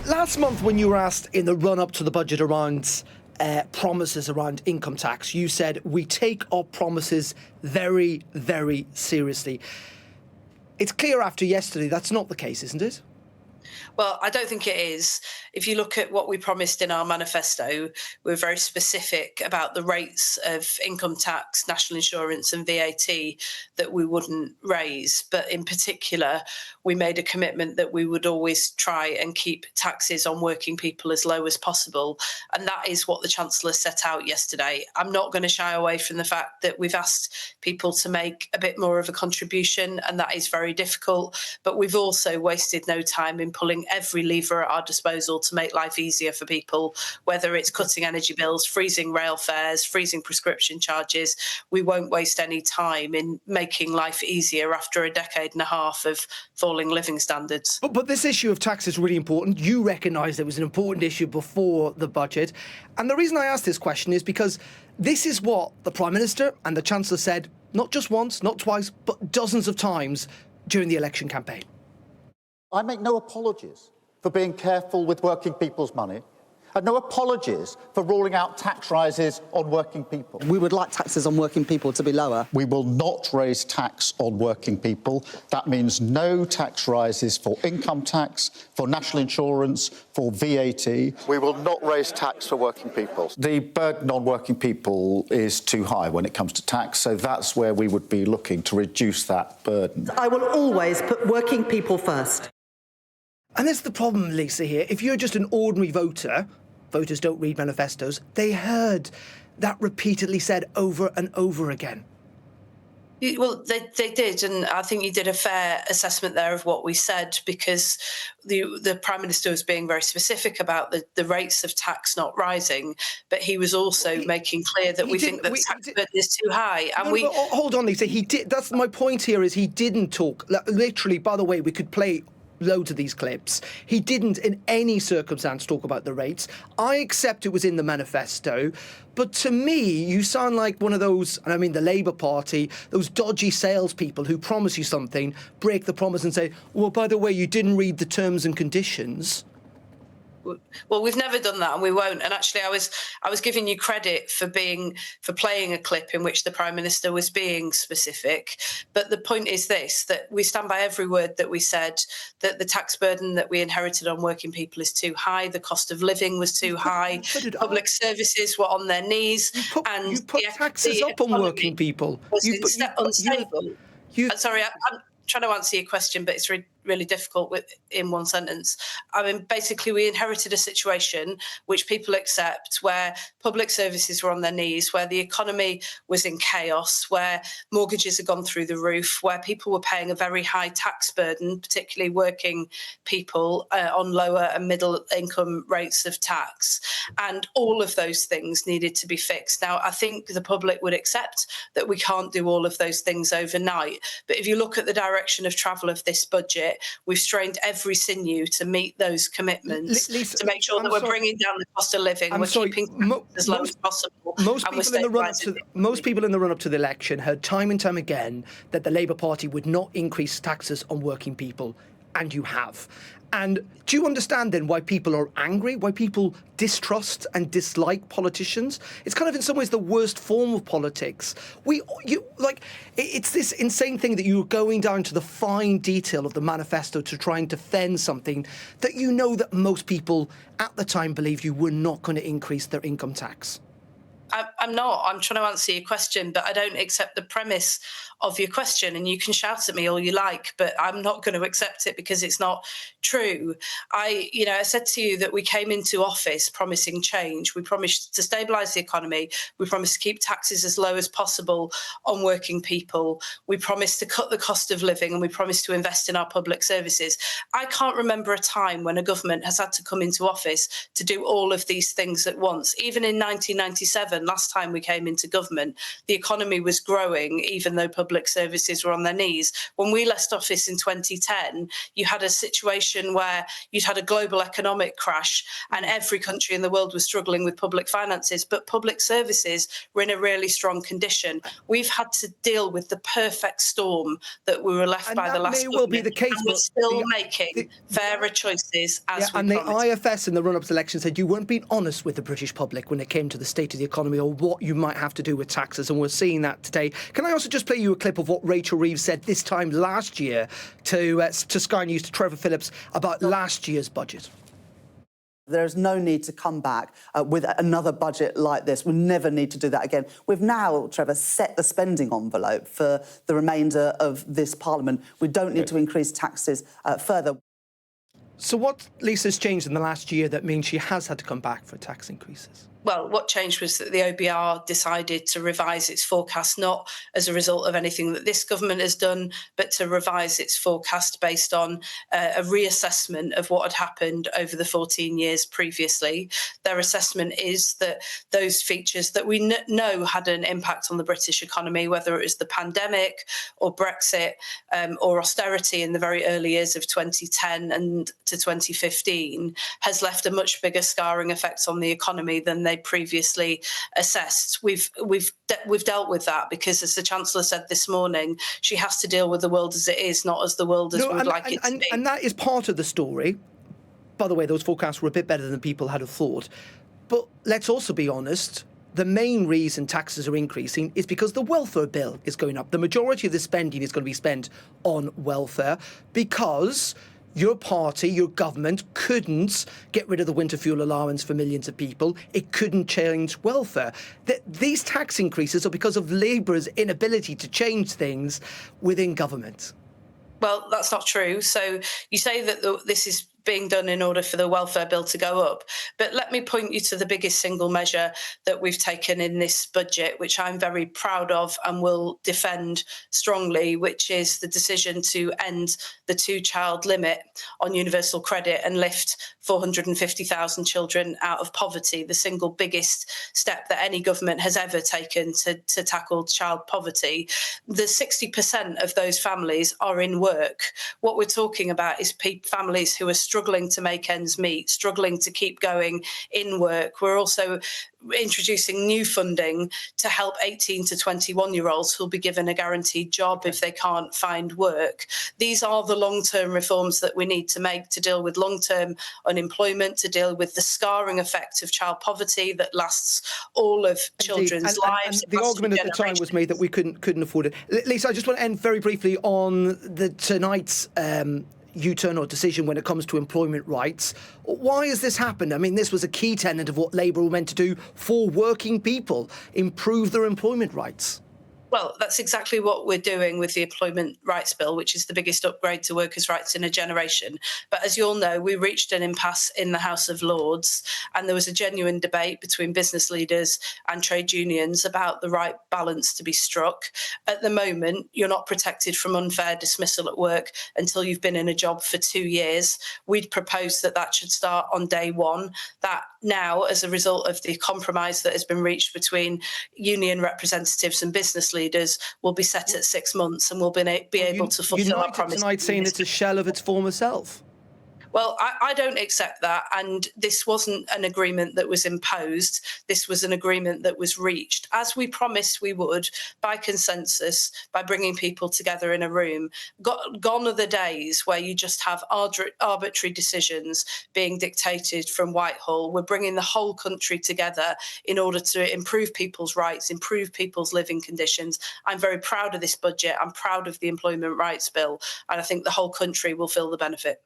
Last month, when you were asked in the run-up to the budget around promises around income tax, you said, we take our promises very, very seriously. It's clear after yesterday that's not the case, isn't it? Well, I don't think it is. If you look at what we promised in our manifesto, we're very specific about the rates of income tax, national insurance and VAT that we wouldn't raise. But in particular, we made a commitment that we would always try and keep taxes on working people as low as possible. And that is what the Chancellor set out yesterday. I'm not going to shy away from the fact that we've asked people to make a bit more of a contribution, and that is very difficult. But we've also wasted no time in pulling every lever at our disposal to make life easier for people, whether it's cutting energy bills, freezing rail fares, freezing prescription charges. We won't waste any time in making life easier after a decade and a half of falling living standards. But this issue of tax is really important. You recognise it was an important issue before the budget. And the reason I ask this question is because this is what the Prime Minister and the Chancellor said, not just once, not twice, but dozens of times during the election campaign. I make no apologies for being careful with working people's money, and no apologies for ruling out tax rises on working people. We would like taxes on working people to be lower. We will not raise tax on working people. That means no tax rises for income tax, for national insurance, for VAT. We will not raise tax for working people. The burden on working people is too high when it comes to tax, so that's where we would be looking to reduce that burden. I will always put working people first. And that's the problem, Lisa, here. If you're just an ordinary voter, voters don't read manifestos, they heard that repeatedly said over and over again. Well, they did, and I think you did a fair assessment there of what we said, because the Prime Minister was being very specific about the rates of tax not rising, but he was also making clear that we think that the tax burden is too high. And hold on, Lisa, he did. That's my point here, is he didn't talk. Literally, by the way, we could play loads of these clips. He didn't in any circumstance talk about the rates. I accept it was in the manifesto, but to me, you sound like one of those, and I mean the Labour Party, those dodgy salespeople who promise you something, break the promise and say, well, by the way, you didn't read the terms and conditions. Well, we've never done that, and we won't. And actually, I was giving you credit for playing a clip in which the Prime Minister was being specific. But the point is this: that we stand by every word that we said. That the tax burden that we inherited on working people is too high. The cost of living was too high. Public services were on their knees, and you put taxes up on working people. Was unstable. Sorry, I'm trying to answer your question, but it's really difficult in one sentence. I mean, basically, we inherited a situation which people accept, where public services were on their knees, where the economy was in chaos, where mortgages had gone through the roof, where people were paying a very high tax burden, particularly working people on lower and middle income rates of tax. And all of those things needed to be fixed. Now, I think the public would accept that we can't do all of those things overnight. But if you look at the direction of travel of this budget, we've strained every sinew to meet those commitments, Lisa, to make sure that we're bringing down the cost of living, keeping as low as possible. Most people in the run-up to the election heard time and time again that the Labour Party would not increase taxes on working people, and you have. And do you understand then why people are angry, why people distrust and dislike politicians? It's kind of in some ways the worst form of politics. It's this insane thing that you're going down to the fine detail of the manifesto to try and defend something that you know that most people at the time believed you were not going to increase their income tax. I'm not. I'm trying to answer your question, but I don't accept the premise of your question. And you can shout at me all you like, but I'm not going to accept it because it's not true. I said to you that we came into office promising change. We promised to stabilise the economy. We promised to keep taxes as low as possible on working people. We promised to cut the cost of living, and we promised to invest in our public services. I can't remember a time when a government has had to come into office to do all of these things at once. Even in 1997, 2007, last time we came into government, the economy was growing, even though public services were on their knees. When we left office in 2010, you had a situation where you'd had a global economic crash and every country in the world was struggling with public finances, but public services were in a really strong condition. We've had to deal with the perfect storm that we were left And by the that last may well be government, the case, and we're but still making the- fairer choices as we and the promised. IFS in the run-up to the election said you weren't being honest with the British public when it came to the state of the economy or what you might have to do with taxes, and we're seeing that today. Can I also just play you a clip of what Rachel Reeves said this time last year to Sky News, to Trevor Phillips, about last year's budget? There is no need to come back with another budget like this. We never need to do that again. We've now, Trevor, set the spending envelope for the remainder of this Parliament. We don't need to increase taxes further. So what, Lisa's changed in the last year that means she has had to come back for tax increases? Well, what changed was that the OBR decided to revise its forecast, not as a result of anything that this government has done, but to revise its forecast based on a reassessment of what had happened over the 14 years previously. Their assessment is that those features that we know had an impact on the British economy, whether it was the pandemic or Brexit or austerity in the very early years of 2010 and to 2015, has left a much bigger scarring effect on the economy than they previously assessed. We've dealt with that because, as the Chancellor said this morning, she has to deal with the world as it is, not as the world as we would like it to be. And that is part of the story. By the way, those forecasts were a bit better than people had thought. But let's also be honest. The main reason taxes are increasing is because the welfare bill is going up. The majority of the spending is going to be spent on welfare because your party, your government, couldn't get rid of the winter fuel allowance for millions of people. It couldn't change welfare. These tax increases are because of Labour's inability to change things within government. Well, that's not true. So you say that this is being done in order for the welfare bill to go up. But let me point you to the biggest single measure that we've taken in this budget, which I'm very proud of and will defend strongly, which is the decision to end the two-child limit on universal credit and lift 450,000 children out of poverty, the single biggest step that any government has ever taken to tackle child poverty. The 60% of those families are in work. What we're talking about is families who are struggling to make ends meet, struggling to keep going in work. We're also introducing new funding to help 18 to 21-year-olds who'll be given a guaranteed job if they can't find work. These are the long-term reforms that we need to make to deal with long-term unemployment, to deal with the scarring effect of child poverty that lasts all of children's lives. And the argument at the time was made that we couldn't afford it. Lisa, I just want to end very briefly on tonight's U-turn or decision when it comes to employment rights. Why has this happened? I mean, this was a key tenet of what Labour were meant to do for working people, improve their employment rights. Well, that's exactly what we're doing with the Employment Rights Bill, which is the biggest upgrade to workers' rights in a generation. But as you all know, we reached an impasse in the House of Lords, and there was a genuine debate between business leaders and trade unions about the right balance to be struck. At the moment, you're not protected from unfair dismissal at work until you've been in a job for 2 years. We'd proposed that should start on day one. That now, as a result of the compromise that has been reached between union representatives and business leaders, will be set at 6 months and will be able to fulfil our promise. Tonight saying it's a shell of its former self. Well, I don't accept that. And this wasn't an agreement that was imposed. This was an agreement that was reached, as we promised we would, by consensus, by bringing people together in a room. Gone are the days where you just have arbitrary decisions being dictated from Whitehall. We're bringing the whole country together in order to improve people's rights, improve people's living conditions. I'm very proud of this budget. I'm proud of the Employment Rights Bill. And I think the whole country will feel the benefit.